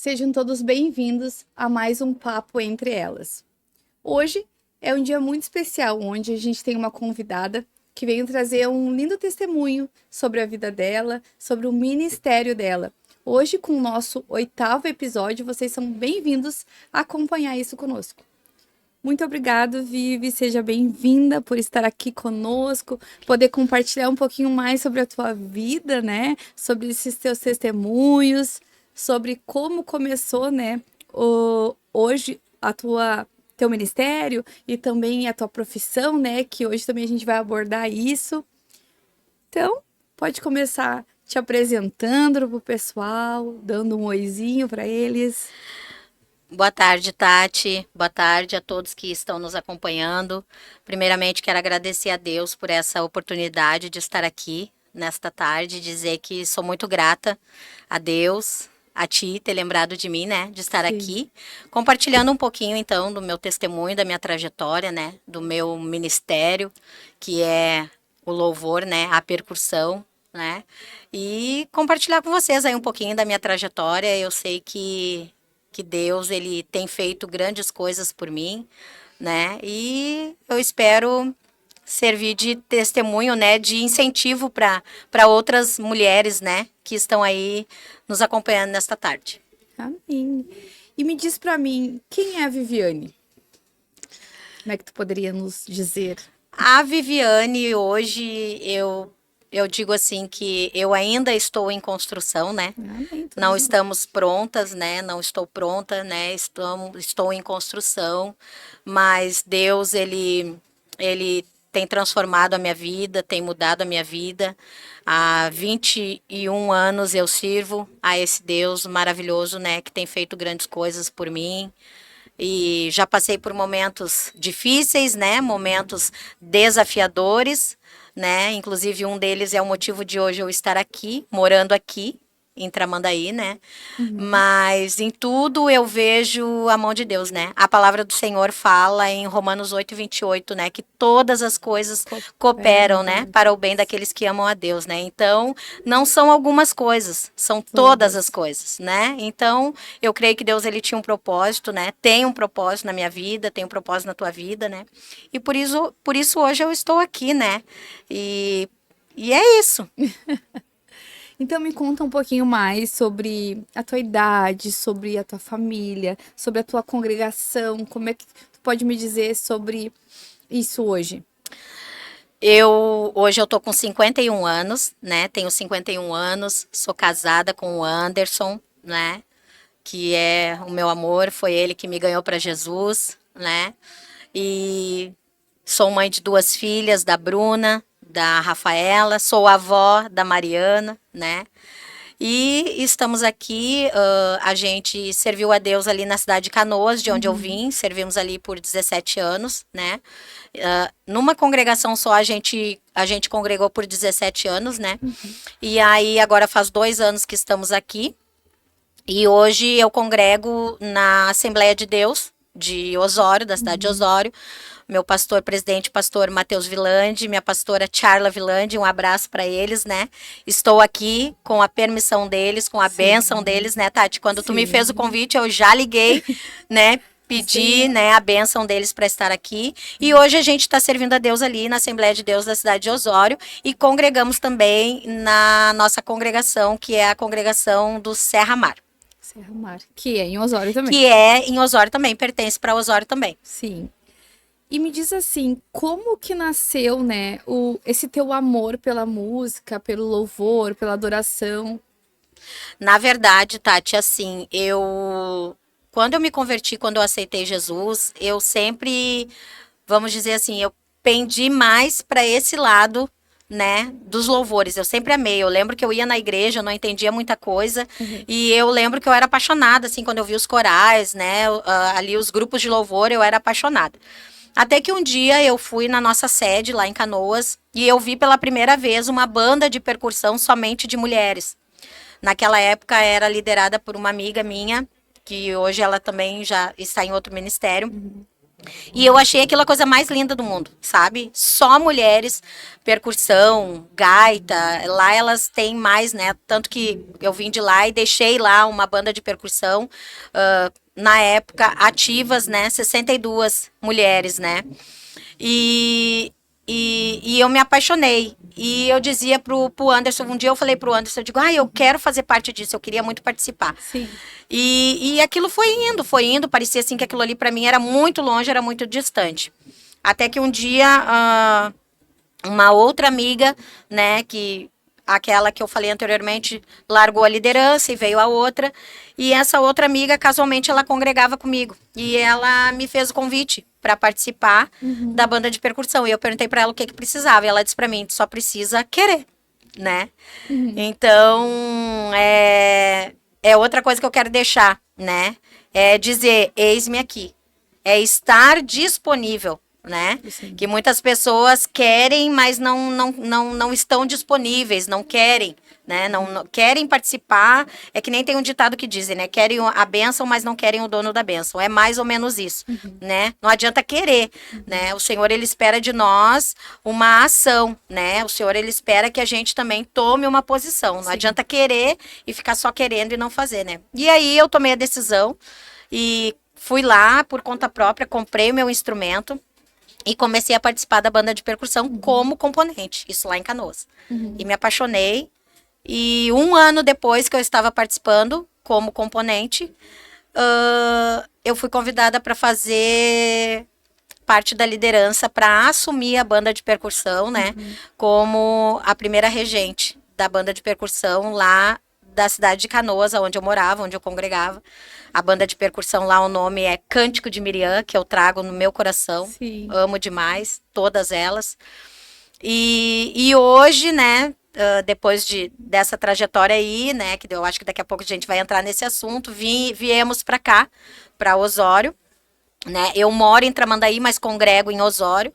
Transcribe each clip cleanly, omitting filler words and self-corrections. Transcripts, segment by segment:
Sejam todos bem-vindos a mais um Papo Entre Elas. Hoje é um dia muito especial, onde a gente tem uma convidada que veio trazer um lindo testemunho sobre a vida dela, sobre o ministério dela. Hoje, com o nosso 8º episódio, vocês são bem-vindos a acompanhar isso conosco. Muito obrigado, Vivi, seja bem-vinda por estar aqui conosco, poder compartilhar um pouquinho mais sobre a tua vida, né? Sobre esses teus testemunhos, sobre como começou, né? Hoje teu ministério e também a tua profissão, né? Que hoje também a gente vai abordar isso. Então, pode começar te apresentando pro pessoal, dando um oizinho para eles. Boa tarde, Tati. Boa tarde a todos que estão nos acompanhando. Primeiramente, quero agradecer a Deus por essa oportunidade de estar aqui nesta tarde, dizer que sou muito grata a Deus, a ti ter lembrado de mim, né, de estar Sim. aqui, compartilhando um pouquinho, então, do meu testemunho, da minha trajetória, né, do meu ministério, que é o louvor, né, a percussão, né, e compartilhar com vocês aí um pouquinho da minha trajetória. Eu sei que Deus, ele tem feito grandes coisas por mim, né? E eu espero servir de testemunho, né, de incentivo para outras mulheres, né, que estão aí nos acompanhando nesta tarde. Amém. E me diz para mim, quem é a Viviane? Como é que tu poderia nos dizer? A Viviane, hoje, eu digo assim que eu ainda estou em construção, né? Amém. Não estamos prontas, né? Não estou pronta, né? Estou em construção, mas Deus, ele tem transformado a minha vida, tem mudado a minha vida. Há 21 anos eu sirvo a esse Deus maravilhoso, né? Que tem feito grandes coisas por mim. E já passei por momentos difíceis, né? Momentos desafiadores, né? Inclusive um deles é o motivo de hoje eu estar aqui, morando aqui em Tramandaí, né? Mas em tudo eu vejo a mão de Deus, né? A palavra do Senhor fala em Romanos 8:28, né? Que todas as coisas cooperam, né? Para o bem daqueles que amam a Deus, né? Então, não são algumas coisas, são todas as coisas, né? Então, eu creio que Deus, ele tinha um propósito, né? Tem um propósito na minha vida, tem um propósito na tua vida, né? E por isso hoje eu estou aqui, né? E é isso. Então me conta um pouquinho mais sobre a tua idade, sobre a tua família, sobre a tua congregação. Como é que tu pode me dizer sobre isso hoje? Hoje eu tô com 51 anos, né? Tenho 51 anos, sou casada com o Anderson, né? Que é o meu amor, foi ele que me ganhou para Jesus, né? E sou mãe de 2 filhas, da Bruna, da Rafaela, sou avó da Mariana, né? E estamos aqui, a gente serviu a Deus ali na cidade de Canoas, de onde eu vim, servimos ali por 17 anos, né? Numa congregação só a gente congregou por 17 anos, né? E aí agora faz 2 anos que estamos aqui. E hoje eu congrego na Assembleia de Deus de Osório, da cidade de Osório. Meu pastor presidente, pastor Matheus Vilande, minha pastora Charla Vilande, um abraço para eles, né? Estou aqui com a permissão deles, com a bênção deles, né, Tati? Quando tu me fez o convite, eu já liguei, né? Pedi, né, a bênção deles para estar aqui. E hoje a gente está servindo a Deus ali na Assembleia de Deus da cidade de Osório e congregamos também na nossa congregação, que é a congregação do Serra Mar. Serra Mar, que é em Osório também. Que é em Osório também, pertence para Osório também. Sim. E me diz assim, como que nasceu, né, esse teu amor pela música, pelo louvor, pela adoração? Na verdade, Tati, assim, quando eu me converti, quando eu aceitei Jesus, eu sempre, vamos dizer assim, eu pendi mais para esse lado, né, dos louvores. Eu sempre amei. Eu lembro que eu ia na igreja, eu não entendia muita coisa, e eu lembro que eu era apaixonada, assim, quando eu vi os corais, né, ali os grupos de louvor, eu era apaixonada. Até que um dia eu fui na nossa sede lá em Canoas e eu vi pela primeira vez uma banda de percussão somente de mulheres. Naquela época era liderada por uma amiga minha, que hoje ela também já está em outro ministério. E eu achei aquilo a coisa mais linda do mundo, sabe? Só mulheres, percussão, gaita, lá elas têm mais, né? Tanto que eu vim de lá e deixei lá uma banda de percussão, na época, ativas, né? 62 mulheres, né? E, e eu me apaixonei. E eu dizia pro Anderson, um dia eu falei pro Anderson, eu digo, eu quero fazer parte disso, eu queria muito participar. Sim. E aquilo foi indo, parecia assim que aquilo ali para mim era muito longe, era muito distante. Até que um dia, uma outra amiga, né, que aquela que eu falei anteriormente, largou a liderança e veio a outra. E essa outra amiga, casualmente, ela congregava comigo. E ela me fez o convite para participar da banda de percussão. E eu perguntei para ela o que precisava. E ela disse para mim, só precisa querer, né? Então, é outra coisa que eu quero deixar, né? É dizer, eis-me aqui. É estar disponível, né? Sim. Que muitas pessoas querem, mas não estão disponíveis, não querem, né? Não querem participar. É que nem tem um ditado que dizem, né? Querem a bênção, mas não querem o dono da bênção. É mais ou menos isso, né? Não adianta querer, né? O Senhor, ele espera de nós uma ação, né? O Senhor, ele espera que a gente também tome uma posição. Não adianta querer e ficar só querendo e não fazer, né? E aí eu tomei a decisão e fui lá por conta própria, comprei o meu instrumento e comecei a participar da banda de percussão como componente, isso lá em Canoas. E me apaixonei. E um ano depois que eu estava participando como componente, eu fui convidada para fazer parte da liderança, para assumir a banda de percussão, né? Como a primeira regente da banda de percussão lá da cidade de Canoas, onde eu morava, onde eu congregava. A banda de percussão lá, o nome é Cântico de Miriam, que eu trago no meu coração. Sim. Amo demais, todas elas. E hoje, né, depois dessa trajetória aí, né, que eu acho que daqui a pouco a gente vai entrar nesse assunto, viemos para cá, para Osório, né? Eu moro em Tramandaí, mas congrego em Osório.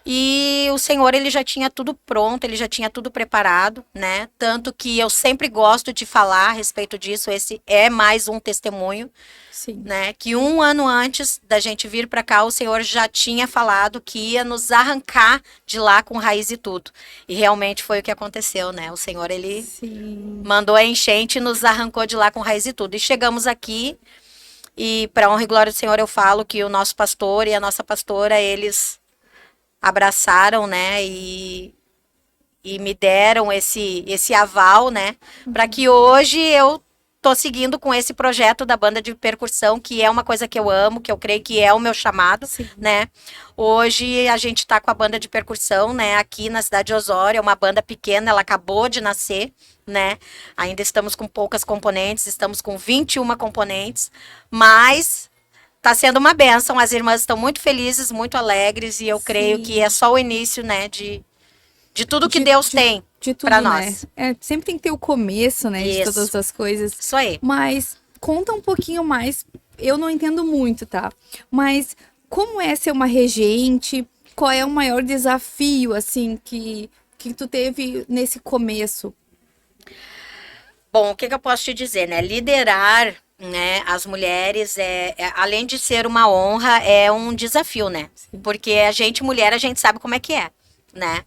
E o Senhor, ele já tinha tudo pronto, ele já tinha tudo preparado, né? Tanto que eu sempre gosto de falar a respeito disso. Esse é mais um testemunho, Sim. né? Que um ano antes da gente vir para cá, o Senhor já tinha falado que ia nos arrancar de lá com raiz e tudo. E realmente foi o que aconteceu, né? O Senhor, ele Sim. mandou a enchente e nos arrancou de lá com raiz e tudo. E chegamos aqui. E para honra e glória do Senhor, eu falo que o nosso pastor e a nossa pastora, eles abraçaram, né, e me deram esse aval, né, para que hoje eu tô seguindo com esse projeto da banda de percussão, que é uma coisa que eu amo, que eu creio que é o meu chamado, Sim. né. Hoje a gente tá com a banda de percussão, né, aqui na cidade de Osório, é uma banda pequena, ela acabou de nascer, né, ainda estamos com poucas componentes, estamos com 21 componentes, mas tá sendo uma bênção, as irmãs estão muito felizes, muito alegres, e eu creio que é só o início, né, de tudo que Deus tem de tudo, para né? nós. Sempre tem que ter o começo, né? De Isso. todas as coisas. Isso aí. Mas conta um pouquinho mais. Eu não entendo muito, tá? Mas como é ser uma regente? Qual é o maior desafio, assim, que tu teve nesse começo? Bom, o que eu posso te dizer, né? Liderar, né, as mulheres além de ser uma honra, é um desafio, né? Sim. Porque a gente, mulher, a gente sabe como é que é, né?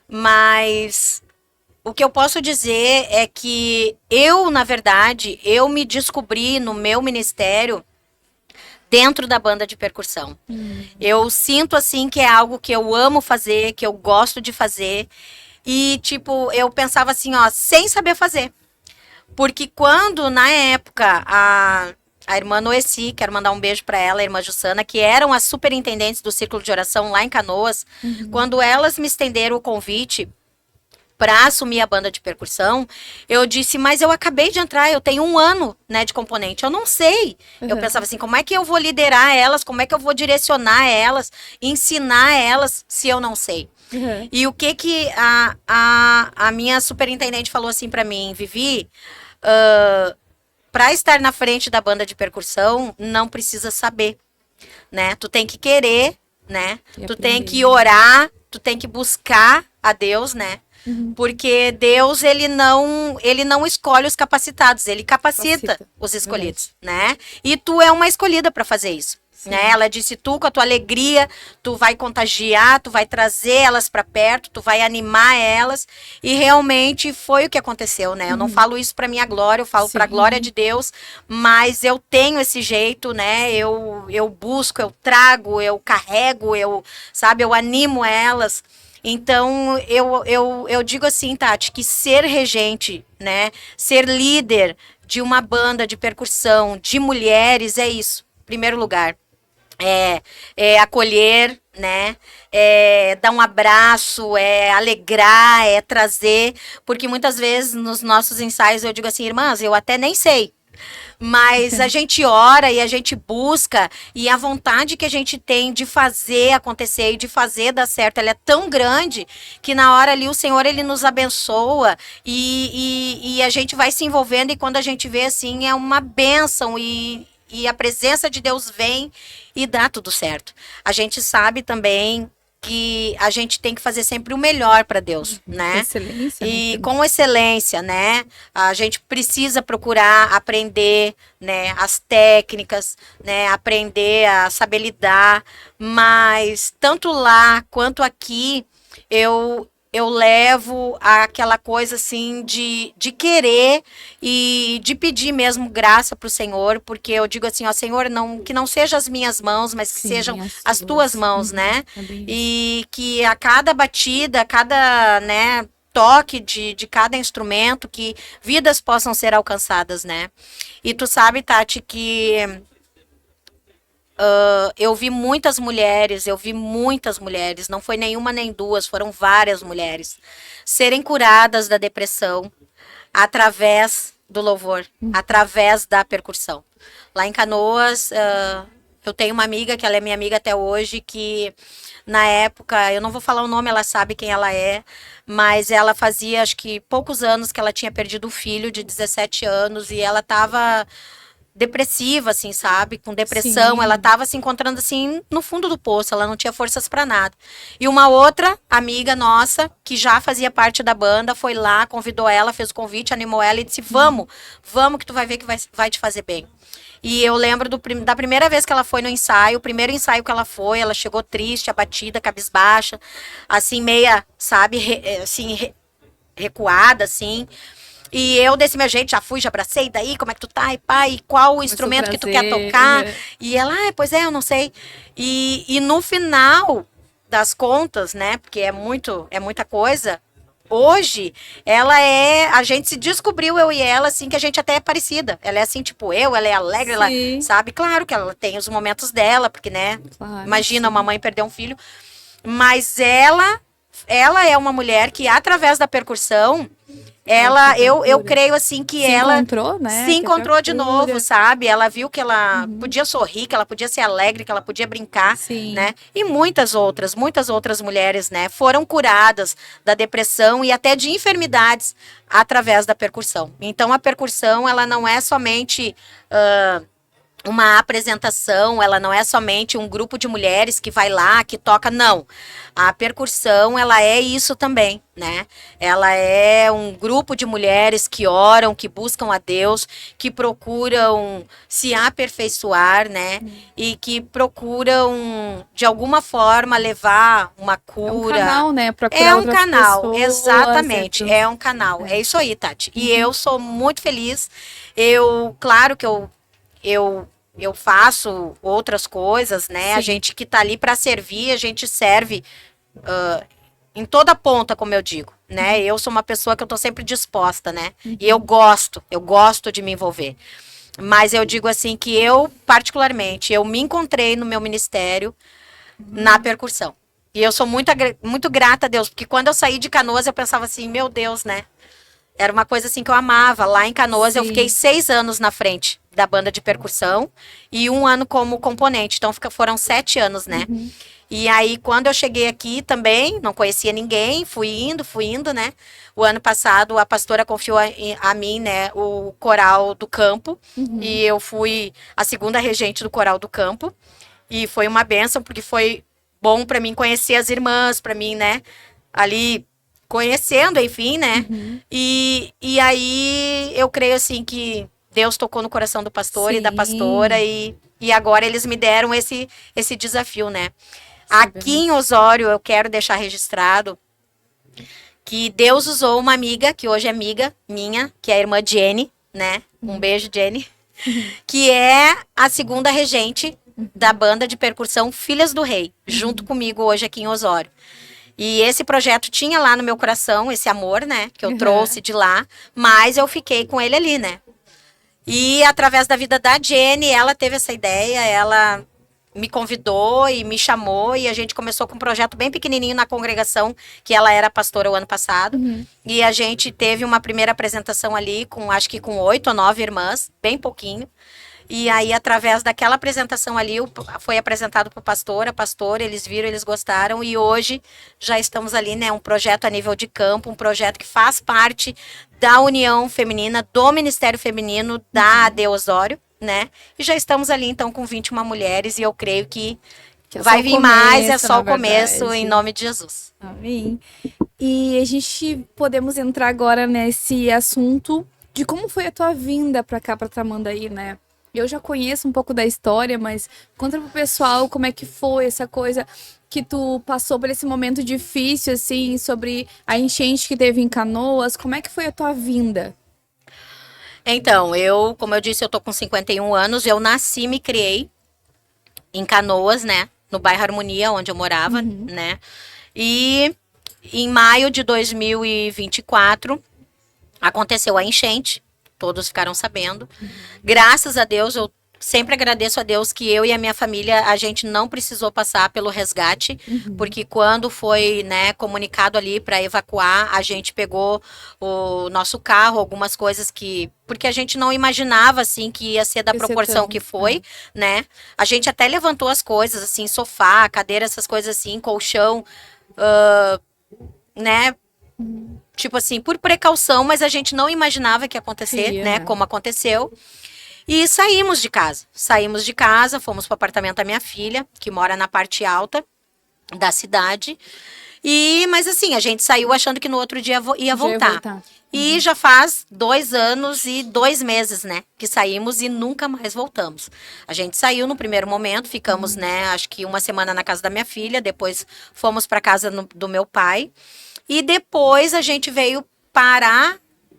Mas o que eu posso dizer é que eu, na verdade, eu me descobri no meu ministério dentro da banda de percussão. Eu sinto, assim, que é algo que eu amo fazer, que eu gosto de fazer. E, tipo, eu pensava assim, ó, sem saber fazer. Porque quando, na época, a irmã Noeci, quero mandar um beijo para ela, a irmã Jussana, que eram as superintendentes do Círculo de Oração lá em Canoas, quando elas me estenderam o convite para assumir a banda de percussão, eu disse, mas eu acabei de entrar, eu tenho um ano, né, de componente, eu não sei. Eu pensava assim, como é que eu vou liderar elas, como é que eu vou direcionar elas, ensinar elas, se eu não sei? E o que a minha superintendente falou assim para mim, Vivi, para estar na frente da banda de percussão, não precisa saber, né? Tu tem que querer, né? Tu tem que orar, tu tem que buscar a Deus, né? Porque Deus, ele não escolhe os capacitados, ele capacita os escolhidos, né? E tu é uma escolhida para fazer isso. né? Ela disse, tu com a tua alegria, tu vai contagiar, tu vai trazer elas para perto, tu vai animar elas, e realmente foi o que aconteceu, né? Eu não falo isso para minha glória, eu falo para a glória de Deus, mas eu tenho esse jeito, né? Eu busco, eu trago, eu carrego, sabe, eu animo elas. Então, eu digo assim, Tati, que ser regente, né? Ser líder de uma banda de percussão de mulheres é isso, em primeiro lugar. É acolher, né? É dar um abraço, é alegrar, é trazer, porque muitas vezes nos nossos ensaios eu digo assim, irmãs, eu até nem sei, mas a gente ora e a gente busca, e a vontade que a gente tem de fazer acontecer e de fazer dar certo, ela é tão grande que na hora ali o Senhor, ele nos abençoa e a gente vai se envolvendo, e quando a gente vê assim, é uma bênção, e a presença de Deus vem e dá tudo certo. A gente sabe também que a gente tem que fazer sempre o melhor para Deus, né? Excelência, E né? com excelência, né? A gente precisa procurar aprender, né, as técnicas, né, aprender a saber lidar, mas tanto lá quanto aqui eu levo aquela coisa assim de querer e de pedir mesmo graça para o Senhor, porque eu digo assim, ó, Senhor, não, que não sejam as minhas mãos, mas que sejam as tuas mãos, né? E que a cada batida, a cada, né, toque de cada instrumento, que vidas possam ser alcançadas, né? E tu sabe, Tati, que eu vi muitas mulheres, não foi nenhuma nem duas, foram várias mulheres, serem curadas da depressão através do louvor, através da percussão. Lá em Canoas, eu tenho uma amiga, que ela é minha amiga até hoje, que na época, eu não vou falar o nome, ela sabe quem ela é, mas ela fazia, acho que poucos anos que ela tinha perdido o filho de 17 anos, e ela estava depressiva, assim, sabe? Com depressão, ela tava se encontrando assim no fundo do poço, ela não tinha forças para nada. E uma outra amiga nossa, que já fazia parte da banda, foi lá, convidou ela, fez o convite, animou ela e disse: vamos que tu vai ver que vai te fazer bem. E eu lembro da primeira vez que ela foi no ensaio, o primeiro ensaio que ela foi, ela chegou triste, abatida, cabisbaixa, assim, meia, sabe, recuada, assim. E eu, desse meu jeito, já fui, já abracei, daí, como é que tu tá? E pai, qual o instrumento que tu quer tocar? E ela, pois é, eu não sei. E no final das contas, né, porque é muita coisa, hoje, a gente se descobriu, eu e ela, assim, que a gente até é parecida. Ela é assim, tipo ela é alegre, ela, sabe? Claro que ela tem os momentos dela, porque, né, imagina uma mãe perder um filho. Mas ela é uma mulher que, através da percussão, eu creio assim que ela encontrou, né? Se encontrou de novo, sabe? Ela viu que ela podia sorrir, que ela podia ser alegre, que ela podia brincar, né? E muitas outras mulheres, né, foram curadas da depressão e até de enfermidades através da percussão. Então a percussão, ela não é somente uma apresentação, ela não é somente um grupo de mulheres que vai lá, que toca, não. A percussão, ela é isso também, né? Ela é um grupo de mulheres que oram, que buscam a Deus, que procuram se aperfeiçoar, né? E que procuram, de alguma forma, levar uma cura. É um canal, né? É um canal, exatamente. É um canal. É isso aí, Tati. E eu sou muito feliz. Claro que eu faço outras coisas, né? A gente que tá ali para servir, a gente serve em toda ponta, como eu digo, né? Eu sou uma pessoa que eu tô sempre disposta, né? E eu gosto de me envolver. Mas eu digo assim que particularmente, eu me encontrei no meu ministério na percussão. E eu sou muito grata a Deus, porque quando eu saí de Canoas, eu pensava assim, meu Deus, né? Era uma coisa assim que eu amava. Lá em Canoas, eu fiquei 6 anos na frente da banda de percussão e 1 ano como componente. Então, foram 7 anos, né? E aí, quando eu cheguei aqui também, não conhecia ninguém, fui indo, né? O ano passado, a pastora confiou a mim, né, o coral do campo. E eu fui a segunda regente do coral do campo. E foi uma bênção, porque foi bom para mim conhecer as irmãs, para mim, né, ali conhecendo, enfim, né? E aí eu creio assim que Deus tocou no coração do pastor e da pastora e E agora eles me deram esse desafio, né? Aqui em Osório, eu quero deixar registrado que Deus usou uma amiga, que hoje é amiga minha, que é a irmã Jenny, né? Um beijo, Jenny. Que é a segunda regente da banda de percussão Filhas do Rei, junto comigo hoje aqui em Osório. E esse projeto tinha lá no meu coração, esse amor, né? Que eu trouxe de lá, mas eu fiquei com ele ali, né? E através da vida da Jenny, ela teve essa ideia, ela me convidou e me chamou e a gente começou com um projeto bem pequenininho na congregação, que ela era pastora o ano passado. E a gente teve uma primeira apresentação ali com, acho que com 8 ou 9 irmãs, bem pouquinho. E aí, através daquela apresentação ali, foi apresentado para o pastor, a pastora, eles viram, eles gostaram, e hoje já estamos ali, né, um projeto a nível de campo, um projeto que faz parte da União Feminina, do Ministério Feminino da AD Osório, né, e já estamos ali, então, com 21 mulheres, e eu creio que vai vir mais, é só o começo, em nome de Jesus. Amém. E a gente podemos entrar agora nesse assunto de como foi a tua vinda para cá, para Tramandaí, né? Eu já conheço um pouco da história, mas conta pro pessoal como é que foi essa coisa que tu passou por esse momento difícil, assim, sobre a enchente que teve em Canoas. Como é que foi a tua vinda? Então, como eu disse, eu tô com 51 anos, eu nasci e me criei em Canoas, né? No bairro Harmonia, onde eu morava, né? E em maio de 2024, aconteceu a enchente. Todos ficaram sabendo. Graças a Deus, eu sempre agradeço a Deus que eu e a minha família, a gente não precisou passar pelo resgate, porque quando foi, né, comunicado ali para evacuar, a gente pegou o nosso carro, algumas coisas porque a gente não imaginava, assim, que ia ser da proporção que foi, né? A gente até levantou as coisas, assim, sofá, cadeira, essas coisas assim, colchão, né? Tipo assim, por precaução, mas a gente não imaginava que ia acontecer, né? Como aconteceu. E saímos de casa. Saímos de casa, fomos para o apartamento da minha filha, que mora na parte alta da cidade. Mas assim, a gente saiu achando que no outro dia ia voltar. E já faz 2 anos e 2 meses, né? Que saímos e nunca mais voltamos. A gente saiu no primeiro momento, ficamos, né? Acho que 1 semana na casa da minha filha, depois fomos para casa do meu pai. E depois a gente veio parar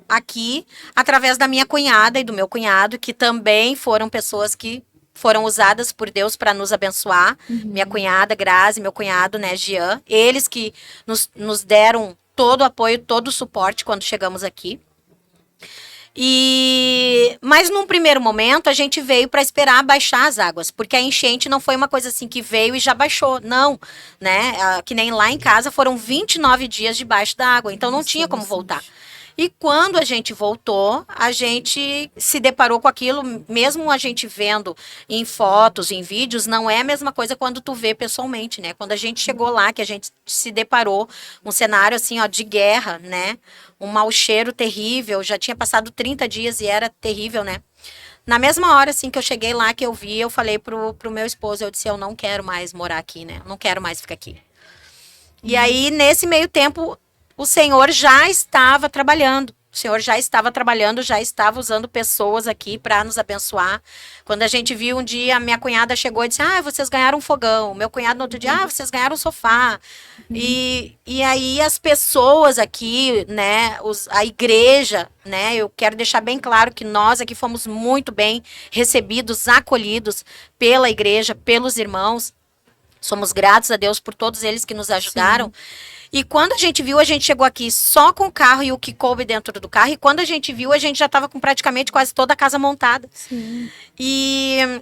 aqui através da minha cunhada e do meu cunhado, que também foram pessoas que foram usadas por Deus para nos abençoar. Minha cunhada, Grazi, meu cunhado, né, Jean. Eles que nos deram todo o apoio, todo o suporte quando chegamos aqui. Mas num primeiro momento a gente veio para esperar baixar as águas, porque a enchente não foi uma coisa assim que veio e já baixou, não, né? Que nem lá em casa foram 29 dias debaixo da água, então não tinha como voltar. E quando a gente voltou, a gente se deparou com aquilo, mesmo a gente vendo em fotos, em vídeos, não é a mesma coisa quando tu vê pessoalmente, né? Quando a gente chegou lá, que a gente se deparou, um cenário assim, ó, de guerra, né? Um mau cheiro terrível, já tinha passado 30 dias e era terrível, né? Na mesma hora, assim, que eu cheguei lá, que eu vi, eu falei pro meu esposo, eu disse, eu não quero mais morar aqui, né? Eu não quero mais ficar aqui. E aí, nesse meio tempo, o Senhor já estava trabalhando. O Senhor já estava trabalhando, já estava usando pessoas aqui para nos abençoar. Quando a gente viu um dia, a minha cunhada chegou e disse, vocês ganharam um fogão. Meu cunhado no outro dia, vocês ganharam um sofá. E aí as pessoas aqui, né, a igreja, né, eu quero deixar bem claro que nós aqui fomos muito bem recebidos, acolhidos pela igreja, pelos irmãos. Somos gratos a Deus por todos eles que nos ajudaram. Sim. E quando a gente viu, a gente chegou aqui só com o carro e o que coube dentro do carro. E quando a gente viu, a gente já estava com praticamente quase toda a casa montada. Sim. E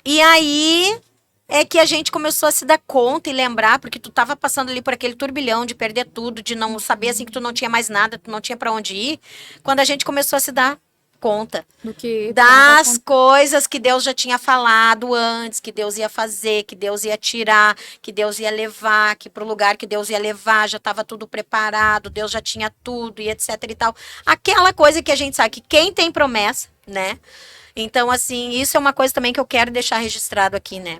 aí é que a gente começou a se dar conta e lembrar, porque tu estava passando ali por aquele turbilhão de perder tudo, de não saber assim que tu não tinha mais nada, tu não tinha para onde ir. Quando a gente começou a se dar conta das coisas que Deus já tinha falado antes, que Deus ia fazer, que Deus ia tirar, que Deus ia levar, que para o lugar que Deus ia levar já estava tudo preparado, Deus já tinha tudo e etc e tal. Aquela coisa que a gente sabe que quem tem promessa, né? Então, assim, isso é uma coisa também que eu quero deixar registrado aqui, né?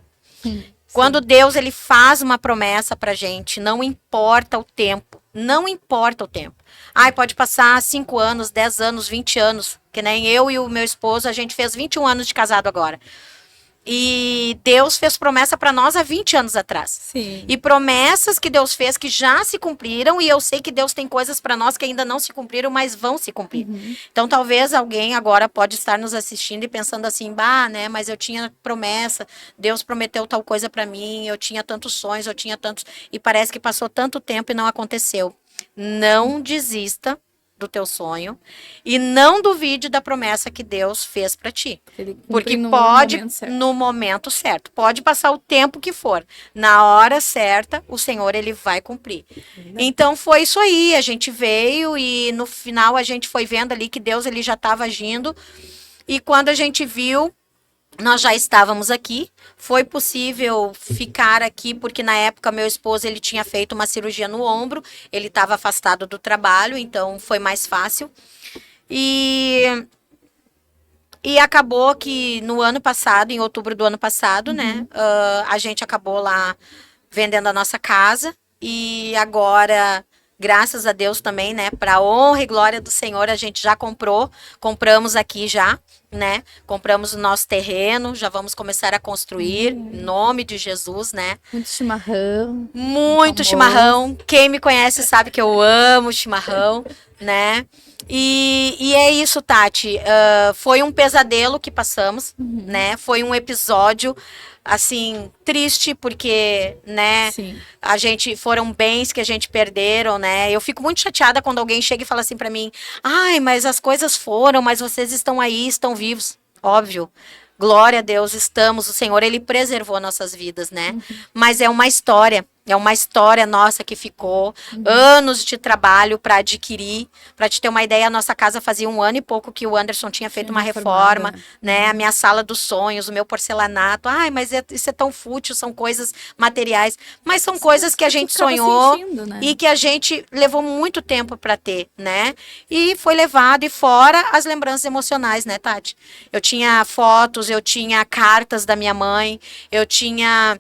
Quando Deus, ele faz uma promessa pra gente, não importa o tempo, não importa o tempo. Pode passar 5 anos, 10 anos, 20 anos, que nem eu e o meu esposo, a gente fez 21 anos de casado agora. E Deus fez promessa para nós há 20 anos atrás. Sim. E promessas que Deus fez que já se cumpriram, e eu sei que Deus tem coisas para nós que ainda não se cumpriram, mas vão se cumprir. Então, talvez alguém agora pode estar nos assistindo e pensando assim, bah, né, mas eu tinha promessa, Deus prometeu tal coisa para mim, eu tinha tantos sonhos, eu tinha tantos... E parece que passou tanto tempo e não aconteceu. Não desista do teu sonho e não duvide da promessa que Deus fez para ti. Ele cumpre Porque no pode, momento certo. no momento certo, pode passar o tempo que for, na hora certa, o Senhor, ele vai cumprir. Então, foi isso aí, a gente veio e no final a gente foi vendo ali que Deus, ele já estava agindo, e quando a gente viu, nós já estávamos aqui, foi possível ficar aqui porque na época meu esposo ele tinha feito uma cirurgia no ombro, ele estava afastado do trabalho, então foi mais fácil. E acabou que no ano passado, em outubro do ano passado, né, a gente acabou lá vendendo a nossa casa e agora, graças a Deus também, né, para honra e glória do Senhor, a gente já compramos aqui já, né, compramos o nosso terreno, já vamos começar a construir, em nome de Jesus, né. Muito chimarrão. Muito chimarrão, quem me conhece sabe que eu amo chimarrão, né. E é isso, Tati. Foi um pesadelo que passamos, né? Foi um episódio, assim, triste, porque, né? Sim. Foram bens que a gente perderam, né? Eu fico muito chateada quando alguém chega e fala assim pra mim: ai, mas as coisas foram, mas vocês estão aí, estão vivos. Óbvio. Glória a Deus, estamos. O Senhor, ele preservou nossas vidas, né? Mas é uma história nossa que ficou, anos de trabalho para adquirir. Para te ter uma ideia, a nossa casa fazia 1 ano e pouco que o Anderson tinha feito uma reforma, né? A minha sala dos sonhos, o meu porcelanato. Ai, mas isso é tão fútil, são coisas materiais. Mas são coisas que a gente sonhou sentindo, né? e que a gente levou muito tempo para ter, né? E foi levado, e fora as lembranças emocionais, né, Tati? Eu tinha fotos, eu tinha cartas da minha mãe, eu tinha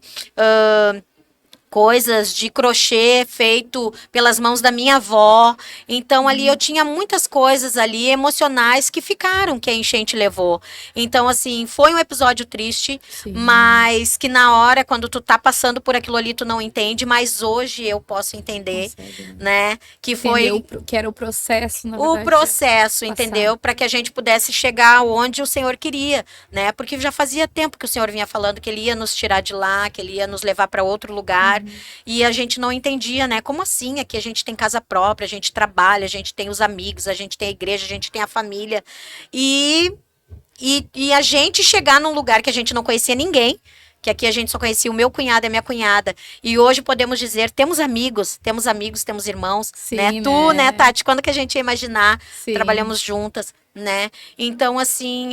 coisas de crochê feito pelas mãos da minha avó. Então ali eu tinha muitas coisas ali emocionais que ficaram, que a enchente levou. Então assim, foi um episódio triste, mas que na hora, quando tu tá passando por aquilo ali, tu não entende, mas hoje eu posso entender, né? Que foi que era o processo, na o verdade. processo, entendeu? Para que a gente pudesse chegar onde o Senhor queria, né? Porque já fazia tempo que o Senhor vinha falando que ele ia nos tirar de lá, que ele ia nos levar para outro lugar, e a gente não entendia, né? Como assim? Aqui a gente tem casa própria, a gente trabalha, a gente tem os amigos, a gente tem a igreja, a gente tem a família, e a gente chegar num lugar que a gente não conhecia ninguém, que aqui a gente só conhecia o meu cunhado e a minha cunhada, e hoje podemos dizer, temos amigos, temos irmãos, né? Tu, né, Tati, quando que a gente ia imaginar, trabalhamos juntas, né? Então, assim,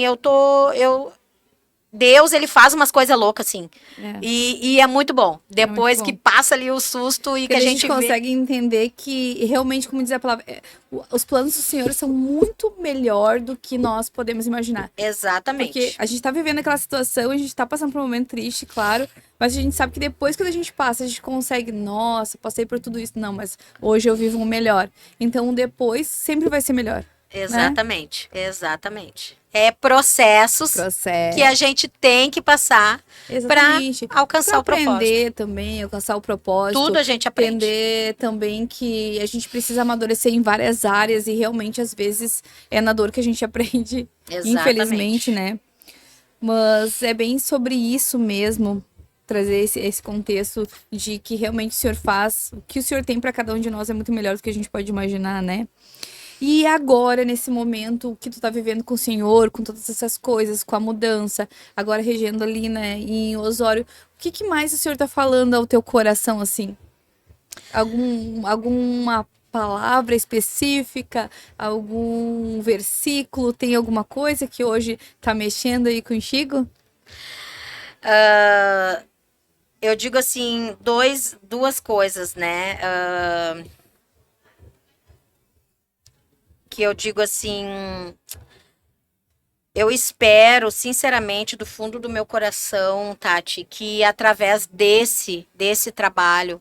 Deus, ele faz umas coisas loucas, assim, e é muito bom, depois que passa ali o susto e que a gente consegue entender que, realmente, como diz a palavra, os planos do Senhor são muito melhor do que nós podemos imaginar. Exatamente. Porque a gente tá vivendo aquela situação, a gente tá passando por um momento triste, claro, mas a gente sabe que depois que a gente passa, a gente consegue, nossa, passei por tudo isso. Não, mas hoje eu vivo um melhor. Então, depois sempre vai ser melhor. Exatamente, né? Exatamente. É processos que a gente tem que passar para alcançar o propósito. Aprender também, alcançar o propósito. Tudo a gente aprende. Entender também que a gente precisa amadurecer em várias áreas e realmente, às vezes, é na dor que a gente aprende, infelizmente, né? Mas é bem sobre isso mesmo, trazer esse contexto de que realmente o Senhor faz, o que o Senhor tem para cada um de nós é muito melhor do que a gente pode imaginar, né? E agora, nesse momento que tu tá vivendo com o Senhor, com todas essas coisas, com a mudança, agora regendo ali, né, em Osório, o que mais o Senhor tá falando ao teu coração, assim? Alguma palavra específica, algum versículo, tem alguma coisa que hoje tá mexendo aí contigo? Eu digo assim, duas coisas, né? Que eu digo assim, eu espero, sinceramente, do fundo do meu coração, Tati, que através desse trabalho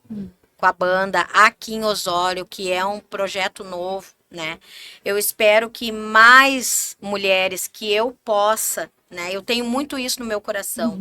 com a banda aqui em Osório, que é um projeto novo, né? Eu espero que mais mulheres que eu possa, né? Eu tenho muito isso no meu coração,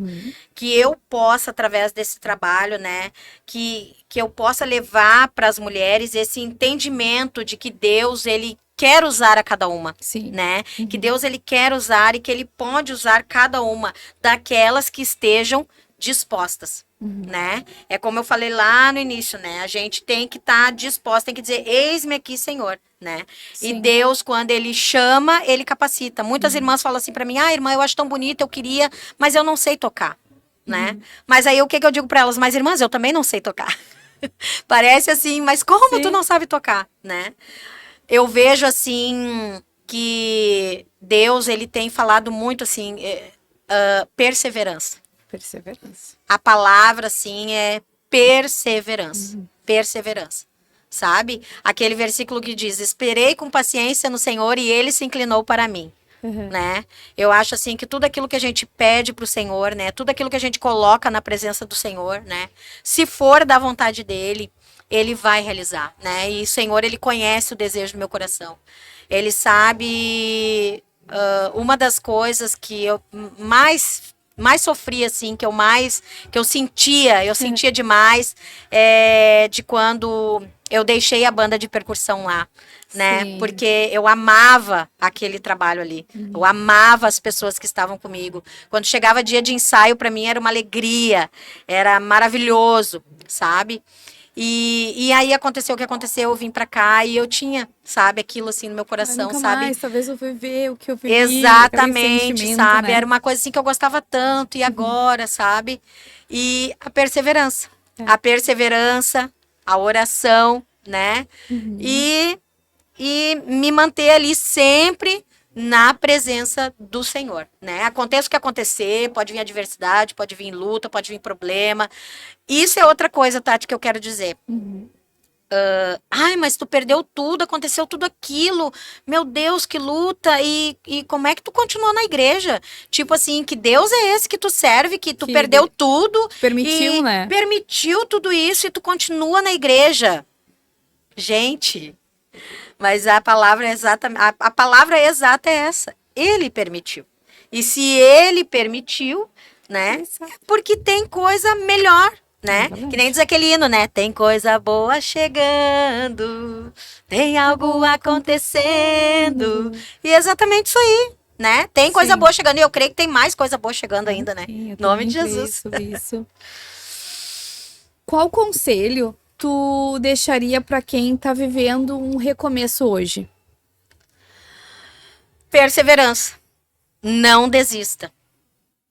que eu possa, através desse trabalho, né, que eu possa levar para as mulheres esse entendimento de que Deus, ele quer usar a cada uma, Sim. né? Que Deus, ele quer usar e que ele pode usar cada uma daquelas que estejam dispostas, né? É como eu falei lá no início, né? A gente tem que estar disposta, tem que dizer, eis-me aqui, Senhor, né? E Sim. Deus, quando ele chama, ele capacita. Muitas irmãs falam assim para mim, irmã, eu acho tão bonita, eu queria, mas eu não sei tocar, né? Mas aí o que eu digo para elas? Mas irmãs, eu também não sei tocar. Parece assim, mas como tu não sabe tocar, né? Eu vejo assim que Deus, ele tem falado muito assim, perseverança. Perseverança. A palavra, assim, é perseverança. Perseverança. Sabe? Aquele versículo que diz, esperei com paciência no Senhor e ele se inclinou para mim. Né? Eu acho assim que tudo aquilo que a gente pede para o Senhor, né? Tudo aquilo que a gente coloca na presença do Senhor, né? Se for da vontade dele, ele vai realizar, né? E o Senhor, ele conhece o desejo do meu coração. Ele sabe uma das coisas que eu mais sofria, assim, que eu sentia demais, de quando eu deixei a banda de percussão lá, né? Sim. Porque eu amava aquele trabalho ali. Eu amava as pessoas que estavam comigo. Quando chegava dia de ensaio, para mim era uma alegria, era maravilhoso, sabe? E aí aconteceu o que aconteceu, eu vim pra cá e eu tinha, sabe, aquilo assim no meu coração, nunca sabe? mais, talvez eu viver o que eu vivi. Exatamente, sabe? Né? Era uma coisa assim que eu gostava tanto, e agora, sabe? E a perseverança. A perseverança, a oração, né? E me manter ali sempre na presença do Senhor, né? Aconteça o que acontecer, pode vir adversidade, pode vir luta, pode vir problema. Isso é outra coisa, Tati, que eu quero dizer. Mas tu perdeu tudo, aconteceu tudo aquilo. Meu Deus, que luta. E como é que tu continuou na igreja? Tipo assim, que Deus é esse que tu serve, que tu perdeu tudo. Permitiu, né? Permitiu tudo isso e tu continua na igreja. Gente, mas a palavra exata, a palavra exata é essa. Ele permitiu. E se ele permitiu, né? É porque tem coisa melhor, né? Que nem diz aquele hino, né? Tem coisa boa chegando, tem algo acontecendo. E é exatamente isso aí, né? Tem coisa boa chegando e eu creio que tem mais coisa boa chegando ainda, né? Em nome de Jesus. Isso. Qual conselho tu deixaria para quem tá vivendo um recomeço hoje? Perseverança. Não desista.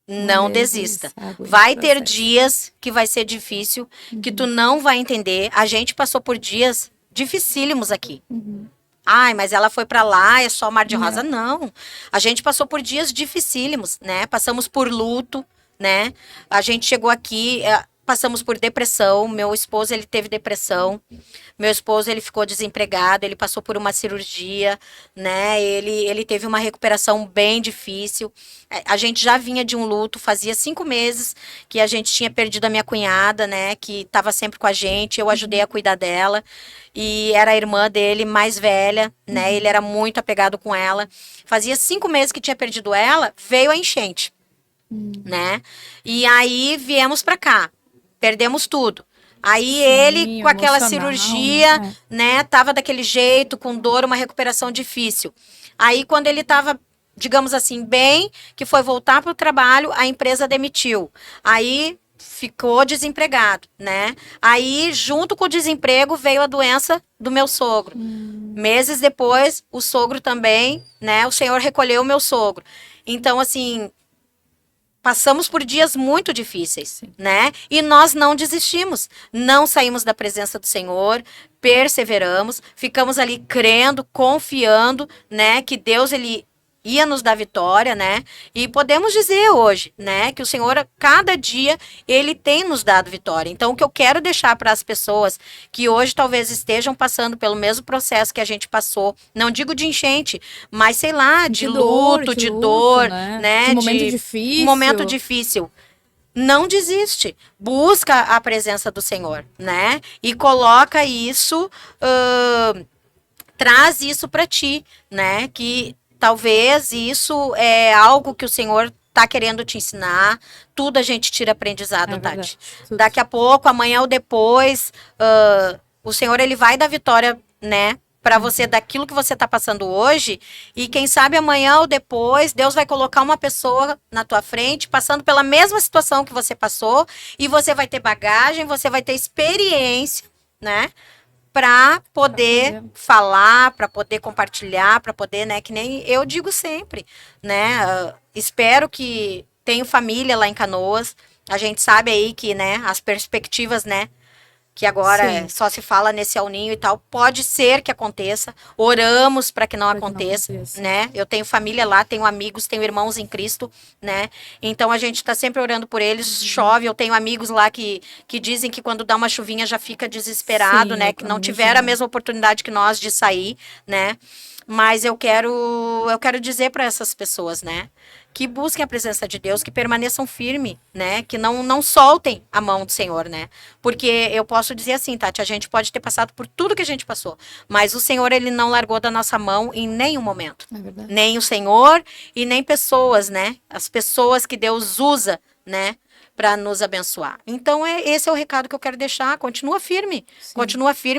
Não desista. Vai ter dias que vai ser difícil, que tu não vai entender. A gente passou por dias dificílimos aqui. Mas ela foi para lá, é só mar de rosa. Não. A gente passou por dias dificílimos, né? Passamos por luto, né? A gente chegou aqui, passamos por depressão. Meu esposo, ele teve depressão. Meu esposo, ele ficou desempregado, ele passou por uma cirurgia, né? Ele teve uma recuperação bem difícil. A gente já vinha de um luto, fazia 5 meses que a gente tinha perdido a minha cunhada, né? Que estava sempre com a gente, eu ajudei a cuidar dela. E era a irmã dele, mais velha, né? Ele era muito apegado com ela. Fazia 5 meses que tinha perdido ela, veio a enchente, né? E aí viemos para cá, perdemos tudo. Aí ele, com aquela cirurgia, né, tava daquele jeito, com dor, uma recuperação difícil. Aí quando ele tava, digamos assim, bem, que foi voltar para o trabalho, a empresa demitiu. Aí ficou desempregado, né? Aí, junto com o desemprego, veio a doença do meu sogro. Meses depois, o sogro também, né, o Senhor recolheu o meu sogro. Então, assim, passamos por dias muito difíceis, né? E nós não desistimos, não saímos da presença do Senhor, perseveramos, ficamos ali crendo, confiando, né? Que Deus, ele ia nos dar vitória, né? E podemos dizer hoje, né? Que o Senhor, a cada dia, ele tem nos dado vitória. Então, o que eu quero deixar para as pessoas que hoje talvez estejam passando pelo mesmo processo que a gente passou, não digo de enchente, mas sei lá, de luto, de dor, né? De momento difícil. Momento difícil. Não desiste, busca a presença do Senhor, né? E coloca isso, traz isso para ti, né? Que talvez isso é algo que o Senhor tá querendo te ensinar. Tudo a gente tira aprendizado, É Tati. verdade. Tudo. Daqui a pouco, amanhã ou depois, o Senhor, ele vai dar vitória, né? Para você, daquilo que você tá passando hoje. E quem sabe amanhã ou depois, Deus vai colocar uma pessoa na tua frente, passando pela mesma situação que você passou. E você vai ter bagagem, você vai ter experiência, né? Para poder falar, para poder compartilhar, para poder, né, que nem eu digo sempre, né, espero que tenho família lá em Canoas, a gente sabe aí que, né, as perspectivas, né, que agora Sim. só se fala nesse El Niño e tal, pode ser que aconteça, oramos para que não Pra que não aconteça, aconteça. né, eu tenho família lá, tenho amigos, tenho irmãos em Cristo, né, então a gente tá sempre orando por eles, chove, eu tenho amigos lá que dizem que quando dá uma chuvinha já fica desesperado, Sim, né, eu que não imagino. tiveram a mesma oportunidade que nós de sair, né, mas eu quero dizer para essas pessoas, né, que busquem a presença de Deus, que permaneçam firmes, né? Que não soltem a mão do Senhor, né? Porque eu posso dizer assim, Tati, a gente pode ter passado por tudo que a gente passou, mas o Senhor, ele não largou da nossa mão em nenhum momento. É verdade. Nem o Senhor e nem pessoas, né? As pessoas que Deus usa, né? Para nos abençoar. Então, esse é o recado que eu quero deixar. Continua firme,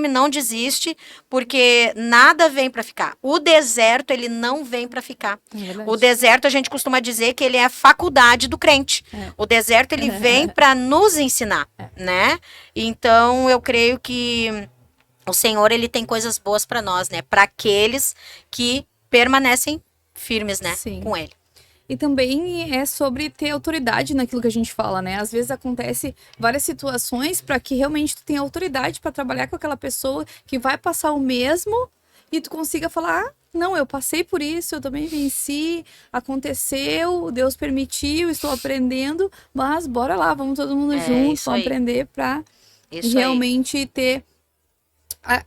não desiste, porque nada vem para ficar. O deserto, ele não vem para ficar. É verdade. O deserto, a gente costuma dizer que ele é a faculdade do crente. O deserto, ele vem para nos ensinar, né? Então, eu creio que o Senhor, ele tem coisas boas para nós, né? Para aqueles que permanecem firmes, né? Sim. Com ele. E também é sobre ter autoridade naquilo que a gente fala, né? Às vezes acontece várias situações para que realmente tu tenha autoridade para trabalhar com aquela pessoa que vai passar o mesmo e tu consiga falar: ah, não, eu passei por isso, eu também venci, aconteceu, Deus permitiu, estou aprendendo, mas bora lá, vamos todo mundo junto, isso vamos aí. aprender para Isso realmente ter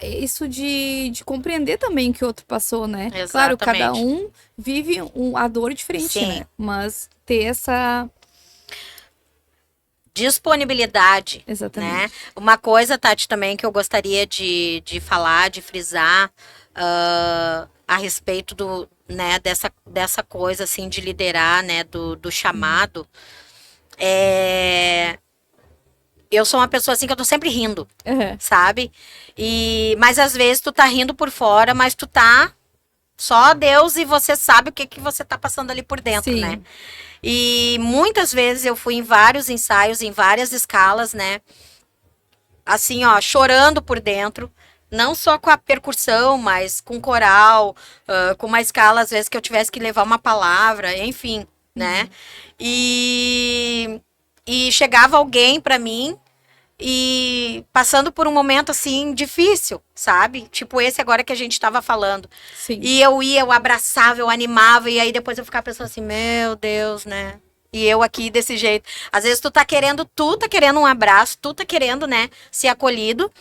isso de compreender também que o outro passou, né? Claro, cada Exatamente. um vive a dor diferente, Sim. né? Mas ter essa. Disponibilidade, Exatamente. né? Uma coisa, Tati, também que eu gostaria de falar, de frisar a respeito do, né, dessa coisa, assim, de liderar, né, do chamado, eu sou uma pessoa, assim, que eu tô sempre rindo, Uhum. sabe? Mas às vezes tu tá rindo por fora, mas tu tá só Deus e você sabe o que você tá passando ali por dentro, Sim. né? E muitas vezes eu fui em vários ensaios, em várias escalas, né? Assim, ó, chorando por dentro. Não só com a percussão, mas com coral, com uma escala, às vezes, que eu tivesse que levar uma palavra, enfim, né? E chegava alguém pra mim e passando por um momento, assim, difícil, sabe? Tipo esse agora que a gente tava falando. Sim. E eu abraçava, eu animava, e aí depois eu ficava pensando assim, meu Deus, né? E eu aqui desse jeito. Às vezes tu tá querendo um abraço, tu tá querendo, né, ser acolhido,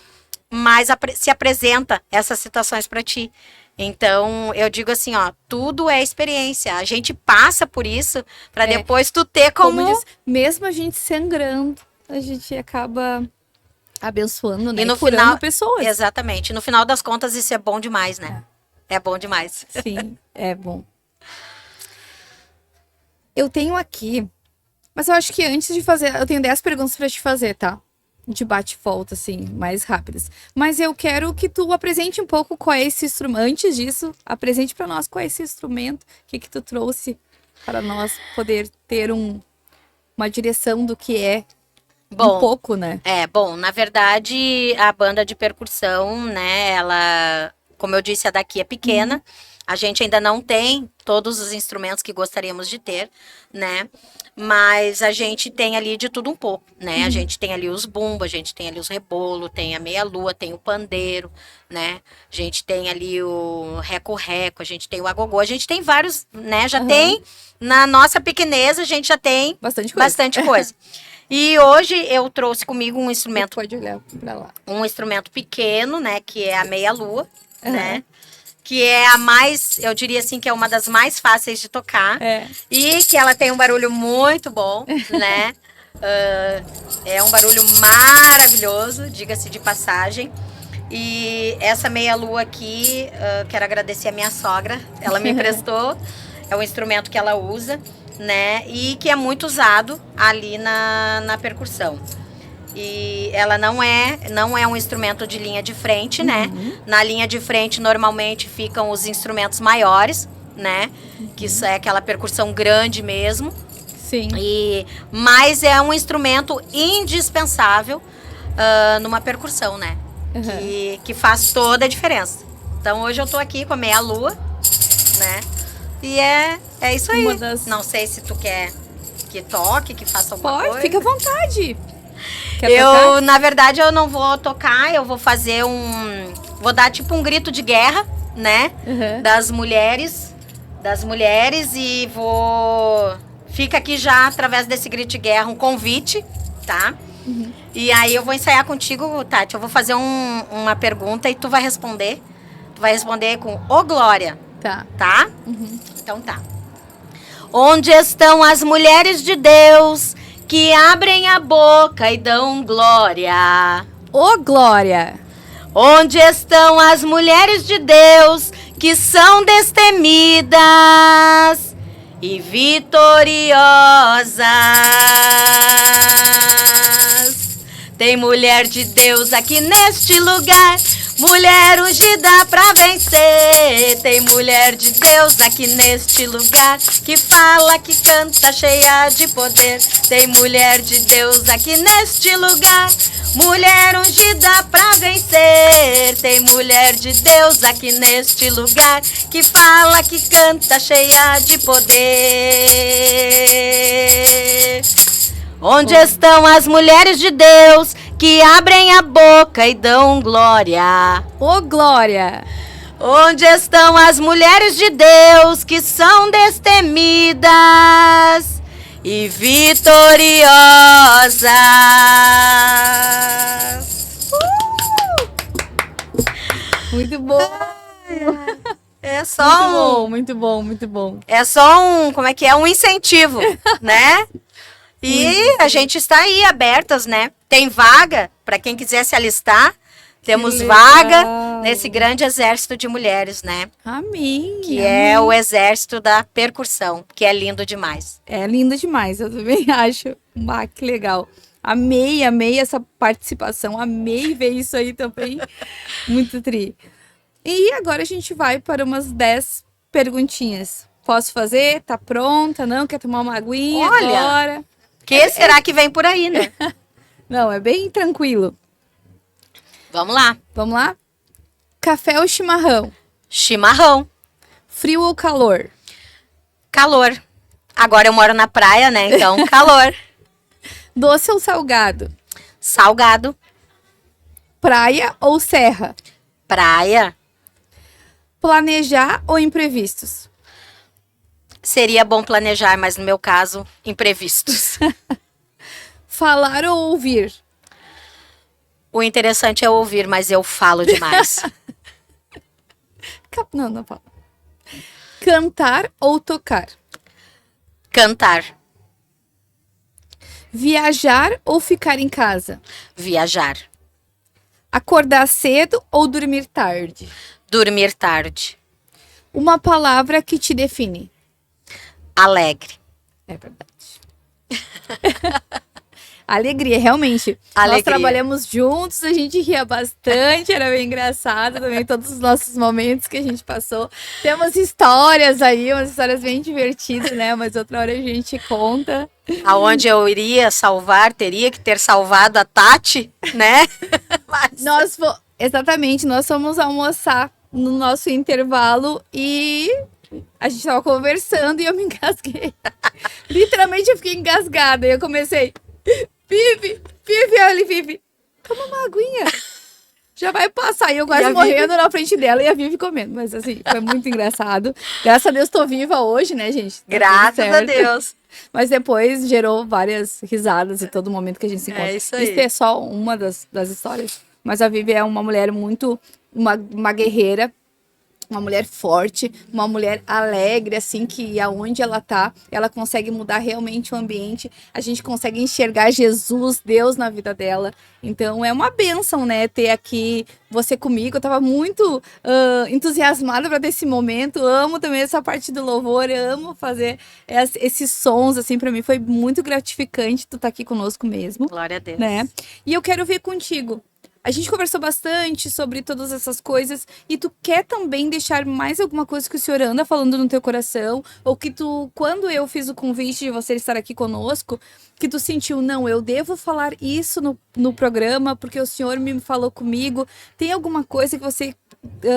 mas se apresenta essas situações pra ti. Então, eu digo assim, ó, tudo é experiência. A gente passa por isso pra depois tu ter como diz, mesmo a gente sangrando, a gente acaba abençoando, né? E no curando final, pessoas. exatamente. No final das contas, isso é bom demais, né? É bom demais. Sim, é bom. Eu tenho aqui, mas eu acho que antes de fazer, eu tenho 10 perguntas pra te fazer, tá? De bate e volta, assim, mais rápidas. Mas eu quero que tu apresente um pouco qual é esse instrumento. Antes disso, apresente pra nós qual é esse instrumento, o que tu trouxe para nós poder ter uma direção do que é Bom, um pouco, né? bom, na verdade, a banda de percussão, né, ela, como eu disse, a daqui é pequena. A gente ainda não tem todos os instrumentos que gostaríamos de ter, né? Mas a gente tem ali de tudo um pouco, né? A gente tem ali os bumbos, a gente tem ali os rebolo, tem a meia-lua, tem o pandeiro, né? A gente tem ali o reco-reco, a gente tem o agogô, a gente tem vários, né? Já tem, na nossa pequeneza, a gente já tem Bastante coisa. E hoje eu trouxe comigo um instrumento. Pode olhar pra lá. Um instrumento pequeno, né? Que é a meia-lua, né? Que é a mais, eu diria assim, que é uma das mais fáceis de tocar. E que ela tem um barulho muito bom, né? É um barulho maravilhoso, diga-se de passagem. E essa meia-lua aqui, quero agradecer a minha sogra. Ela me emprestou. É um instrumento que ela usa. né? E que é muito usado ali na percussão. E ela não é um instrumento de linha de frente, né? Na linha de frente, normalmente, ficam os instrumentos maiores, né? Que isso é aquela percussão grande mesmo. Sim. Mas é um instrumento indispensável numa percussão, né? Que faz toda a diferença. Então, hoje eu tô aqui com a meia-lua, né? E é isso aí. Não sei se tu quer que toque, que faça alguma coisa. Pode, fica à vontade. Na verdade, eu não vou tocar, eu vou fazer vou dar tipo um grito de guerra, né? Das mulheres e fica aqui já, através desse grito de guerra, um convite, tá? E aí eu vou ensaiar contigo, Tati, eu vou fazer uma pergunta e tu vai responder. Tu vai responder com "Ô Glória". Tá? Então tá. Onde estão as mulheres de Deus que abrem a boca e dão glória? Ô Glória! Onde estão as mulheres de Deus que são destemidas e vitoriosas? Tem mulher de Deus aqui neste lugar, mulher ungida pra vencer. Tem mulher de Deus aqui neste lugar, que fala, que canta, cheia de poder. Tem mulher de Deus aqui neste lugar, mulher ungida pra vencer. Tem mulher de Deus aqui neste lugar, que fala, que canta, cheia de poder. Onde estão as mulheres de Deus que abrem a boca e dão glória? Ô Glória! Onde estão as mulheres de Deus que são destemidas e vitoriosas? Muito bom! É só muito bom, muito bom. É só um incentivo, né? E a gente está aí abertas, né? Tem vaga para quem quiser se alistar. Temos vaga nesse grande exército de mulheres, né? Amém. Que é o exército da percussão, que é lindo demais. É lindo demais, eu também acho. Que legal. Amei essa participação, amei ver isso aí também. Muito tri. E agora a gente vai para umas 10 perguntinhas. Posso fazer? Tá pronta? Não? Quer tomar uma aguinha? Olha, agora? Que será que vem por aí, né? Não, é bem tranquilo. Vamos lá. Vamos lá? Café ou chimarrão? Chimarrão. Frio ou calor? Calor. Agora eu moro na praia, né? Então, calor. Doce ou salgado? Salgado. Praia ou serra? Praia. Planejar ou imprevistos? Seria bom planejar, mas no meu caso, imprevistos. Falar ou ouvir? O interessante é ouvir, mas eu falo demais. Não falo. Cantar ou tocar? Cantar. Viajar ou ficar em casa? Viajar. Acordar cedo ou dormir tarde? Dormir tarde. Uma palavra que te define? Alegre. É verdade. Alegria, realmente. Alegria. Nós trabalhamos juntos, a gente ria bastante, era bem engraçado também, todos os nossos momentos que a gente passou. Temos histórias aí, umas histórias bem divertidas, né? Mas outra hora a gente conta. Aonde eu iria salvar, teria que ter salvado a Tati, né? Mas... Exatamente, nós fomos almoçar no nosso intervalo e a gente tava conversando e eu me engasguei. Literalmente eu fiquei engasgada e eu comecei... Vivi, olha, Vivi, toma uma aguinha. Já vai passar. E eu quase morrendo na frente dela e a Vivi comendo. Mas assim, foi muito engraçado. Graças a Deus tô viva hoje, né, gente? Tá Graças a Deus. Mas depois gerou várias risadas em todo momento que a gente se encontra. É isso aí. Isso é só uma das histórias. Mas a Vivi é uma mulher muito... Uma guerreira. uma mulher forte, uma mulher alegre, assim, que aonde ela tá, ela consegue mudar realmente o ambiente, a gente consegue enxergar Jesus, Deus na vida dela. Então é uma bênção, né, ter aqui você comigo. Eu tava muito entusiasmada para ter esse momento. Amo também essa parte do louvor, amo fazer esses sons, assim, para mim foi muito gratificante tu tá aqui conosco mesmo, Glória a Deus. né? E eu quero ver contigo. A gente conversou bastante sobre todas essas coisas e tu quer também deixar mais alguma coisa que o senhor anda falando no teu coração, ou que tu, quando eu fiz o convite de você estar aqui conosco, que tu sentiu, não, eu devo falar isso no programa porque o senhor me falou comigo. Tem alguma coisa que você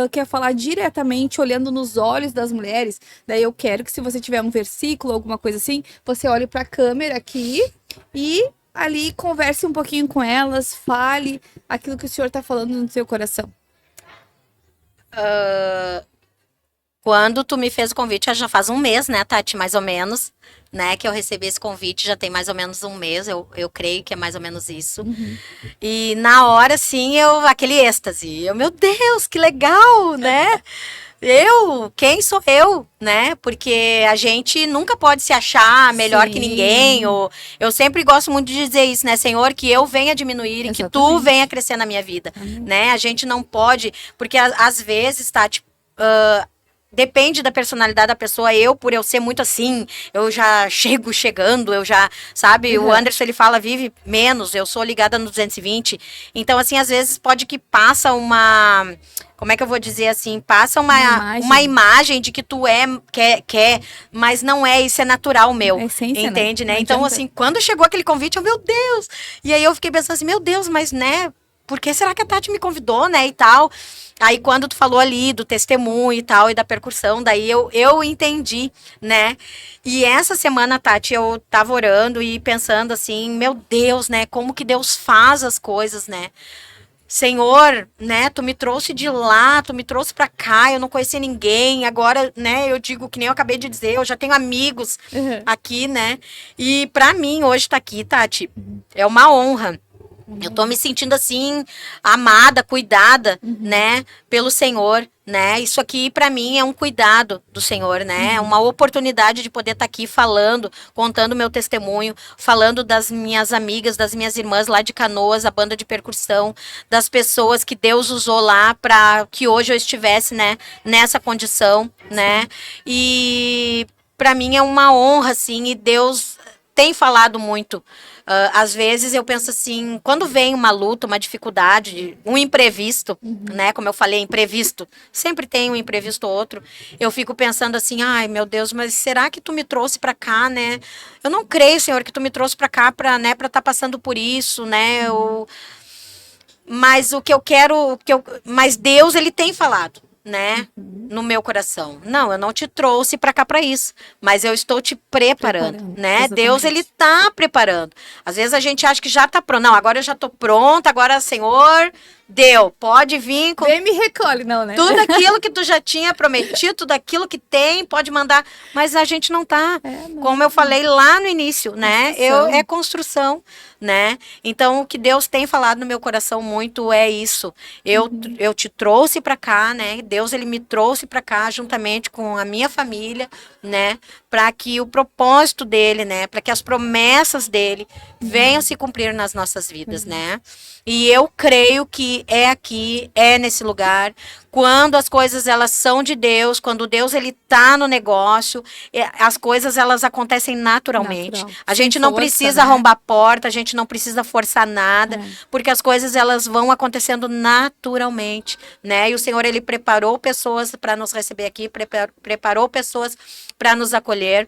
quer falar diretamente olhando nos olhos das mulheres? Daí eu quero que, se você tiver um versículo, alguma coisa assim, você olhe para a câmera aqui e ali converse um pouquinho com elas, fale aquilo que o senhor está falando no seu coração. Quando tu me fez o convite, já faz um mês, né, Tati, mais ou menos, né, que eu recebi esse convite, já tem mais ou menos um mês, eu creio que é mais ou menos isso. E na hora, assim, aquele êxtase, meu Deus, que legal, né? Quem sou eu, né? Porque a gente nunca pode se achar melhor que ninguém. Ou, eu sempre gosto muito de dizer isso, né, Senhor, que eu venha diminuir e que tu venha crescer na minha vida, né? A gente não pode, porque às vezes, Tati, depende da personalidade da pessoa. Por eu ser muito assim, eu já chegando, eu já, sabe, o Anderson, ele fala, vive menos, eu sou ligada no 220. Então, assim, às vezes pode que passa como é que eu vou dizer assim, passa uma imagem de que tu quer, mas não é, isso é natural meu, essência, entende, né? Então, assim, quando chegou aquele convite, meu Deus, e aí eu fiquei pensando assim, meu Deus, mas, né, por que será que a Tati me convidou, né, e tal? Aí quando tu falou ali do testemunho e tal, e da percussão, daí eu entendi, né? E essa semana, Tati, eu tava orando e pensando assim, meu Deus, né? Como que Deus faz as coisas, né? Senhor, né, tu me trouxe de lá, tu me trouxe pra cá, eu não conhecia ninguém, agora, né, eu digo que nem eu acabei de dizer, eu já tenho amigos aqui, né? E pra mim, hoje tá aqui, Tati, é uma honra. Eu tô me sentindo assim, amada, cuidada, né, pelo Senhor, né? Isso aqui para mim é um cuidado do Senhor, né? É uma oportunidade de poder estar aqui falando, contando meu testemunho, falando das minhas amigas, das minhas irmãs lá de Canoas, a banda de percussão, das pessoas que Deus usou lá para que hoje eu estivesse, né, nessa condição, né? E para mim é uma honra, assim, e Deus tem falado muito. Às vezes eu penso assim, quando vem uma luta, uma dificuldade, um imprevisto, né? Como eu falei, imprevisto. Sempre tem um imprevisto ou outro. Eu fico pensando assim, ai meu Deus, mas será que tu me trouxe para cá, né? Eu não creio, Senhor, que tu me trouxe para cá para, né, para estar passando por isso, né? Mas o que eu quero, mas Deus, ele tem falado, né, no meu coração. Não, eu não te trouxe para cá para isso, mas eu estou te preparando, né? Exatamente. Deus, ele tá preparando. Às vezes a gente acha que já tá pronto. Não, agora eu já tô pronta, agora, Senhor, deu, pode vir com... Vem me recolhe, não, né? Tudo aquilo que tu já tinha prometido, tudo aquilo que tem, pode mandar, mas a gente não tá, como eu falei lá no início, né? É construção, né? Então, o que Deus tem falado no meu coração muito é isso. Eu te trouxe para cá, né? Deus, ele me trouxe para cá juntamente com a minha família, né? Para que o propósito dele, né? Para que as promessas dele venham se cumprir nas nossas vidas, né? E eu creio que é aqui, é nesse lugar, quando as coisas elas são de Deus, quando Deus ele tá no negócio, as coisas elas acontecem naturalmente. A gente não precisa arrombar a porta, a gente não precisa forçar nada, porque as coisas elas vão acontecendo naturalmente, né? E o Senhor ele preparou pessoas para nos receber aqui, preparou pessoas para nos acolher,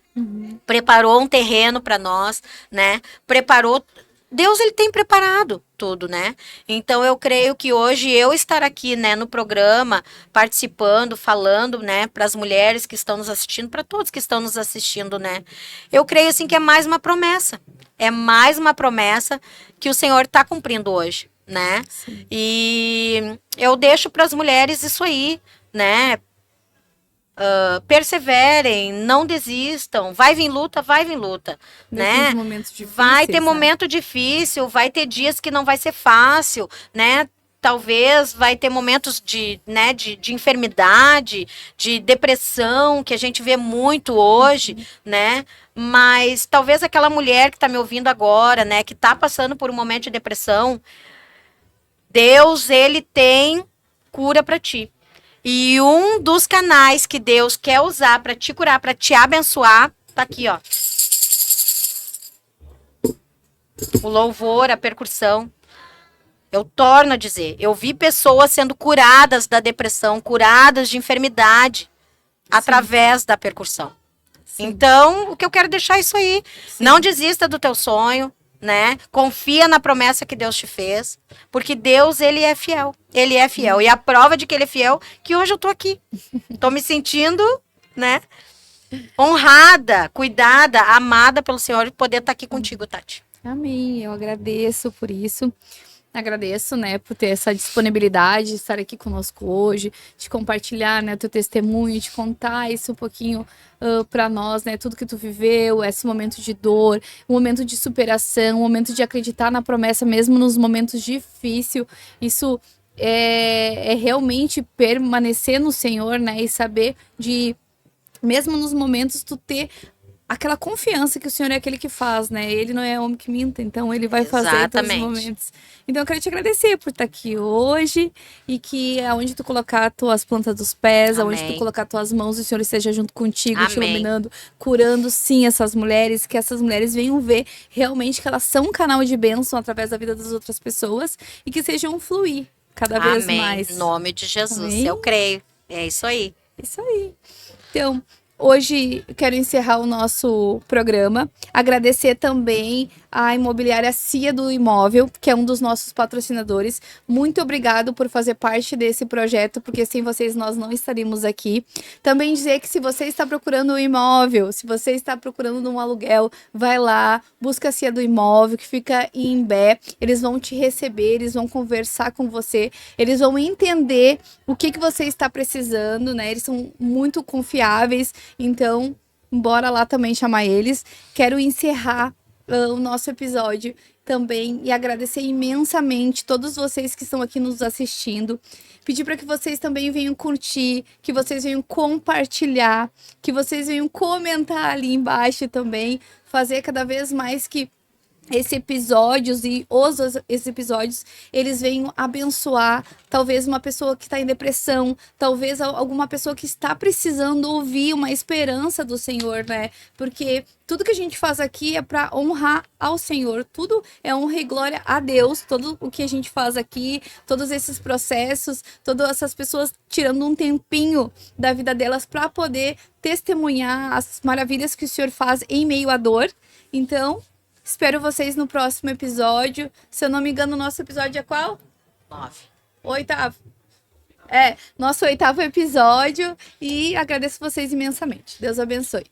preparou um terreno para nós, né? Preparou. Deus, ele tem preparado tudo, né? Então, eu creio que hoje eu estar aqui, né, no programa, participando, falando, né, para as mulheres que estão nos assistindo, para todos que estão nos assistindo, né? Eu creio, assim, que é mais uma promessa. É mais uma promessa que o Senhor está cumprindo hoje, né? Sim. E eu deixo para as mulheres isso aí, né? Perseverem, não desistam, vai vir luta, né? Vai ter momento difícil, vai ter dias que não vai ser fácil, né? talvez vai ter momentos de, né, de enfermidade, de depressão, que a gente vê muito hoje, né? Mas talvez aquela mulher que está me ouvindo agora, né, que está passando por um momento de depressão, Deus, ele tem cura para ti. E um dos canais que Deus quer usar para te curar, para te abençoar, tá aqui, ó. O louvor, a percussão. Eu torno a dizer, eu vi pessoas sendo curadas da depressão, curadas de enfermidade, através da percussão. Sim. Então, o que eu quero deixar é isso aí. Sim. Não desista do teu sonho, né? Confia na promessa que Deus te fez, porque Deus, ele é fiel. Ele é fiel. E a prova de que ele é fiel, que hoje eu tô aqui. Tô me sentindo, né? Honrada, cuidada, amada pelo Senhor e poder estar aqui contigo, Tati. Amém. Eu agradeço por isso. Agradeço, né, por ter essa disponibilidade de estar aqui conosco hoje, de compartilhar, né, o teu testemunho, de contar isso um pouquinho para nós, né, tudo que tu viveu, esse momento de dor, um momento de superação, um momento de acreditar na promessa mesmo nos momentos difíceis. Isso é realmente permanecer no Senhor, né, e saber de, mesmo nos momentos, tu ter aquela confiança que o Senhor é aquele que faz, né? Ele não é homem que minta, então ele vai fazer em todos os momentos. Então eu quero te agradecer por estar aqui hoje e que aonde tu colocar as tuas plantas dos pés, aonde tu colocar as tuas mãos, o Senhor esteja junto contigo, te iluminando, curando sim essas mulheres, que essas mulheres venham ver realmente que elas são um canal de bênção através da vida das outras pessoas e que sejam fluir cada vez mais. Em nome de Jesus, eu creio. É isso aí. Isso aí. Então, hoje eu quero encerrar o nosso programa, agradecer também a Imobiliária Cia do Imóvel, que é um dos nossos patrocinadores. Muito obrigado por fazer parte desse projeto, porque sem vocês nós não estaríamos aqui. Também dizer que se você está procurando um imóvel, se você está procurando um aluguel, vai lá, busca a Cia do Imóvel, que fica em Imbé. Eles vão te receber, eles vão conversar com você, eles vão entender o que você está precisando, né? Eles são muito confiáveis, então bora lá também chamar eles. Quero encerrar o nosso episódio também e agradecer imensamente todos vocês que estão aqui nos assistindo. Pedir para que vocês também venham curtir, que vocês venham compartilhar, que vocês venham comentar ali embaixo também, fazer cada vez mais que esses episódios e esses episódios, eles venham abençoar talvez uma pessoa que está em depressão, talvez alguma pessoa que está precisando ouvir uma esperança do Senhor, né? Porque tudo que a gente faz aqui é para honrar ao Senhor, tudo é honra e glória a Deus, tudo o que a gente faz aqui, todos esses processos, todas essas pessoas tirando um tempinho da vida delas para poder testemunhar as maravilhas que o Senhor faz em meio à dor. Então, espero vocês no próximo episódio. Se eu não me engano, o nosso episódio é qual? 9. 8º. Nosso 8º episódio. E agradeço vocês imensamente. Deus abençoe.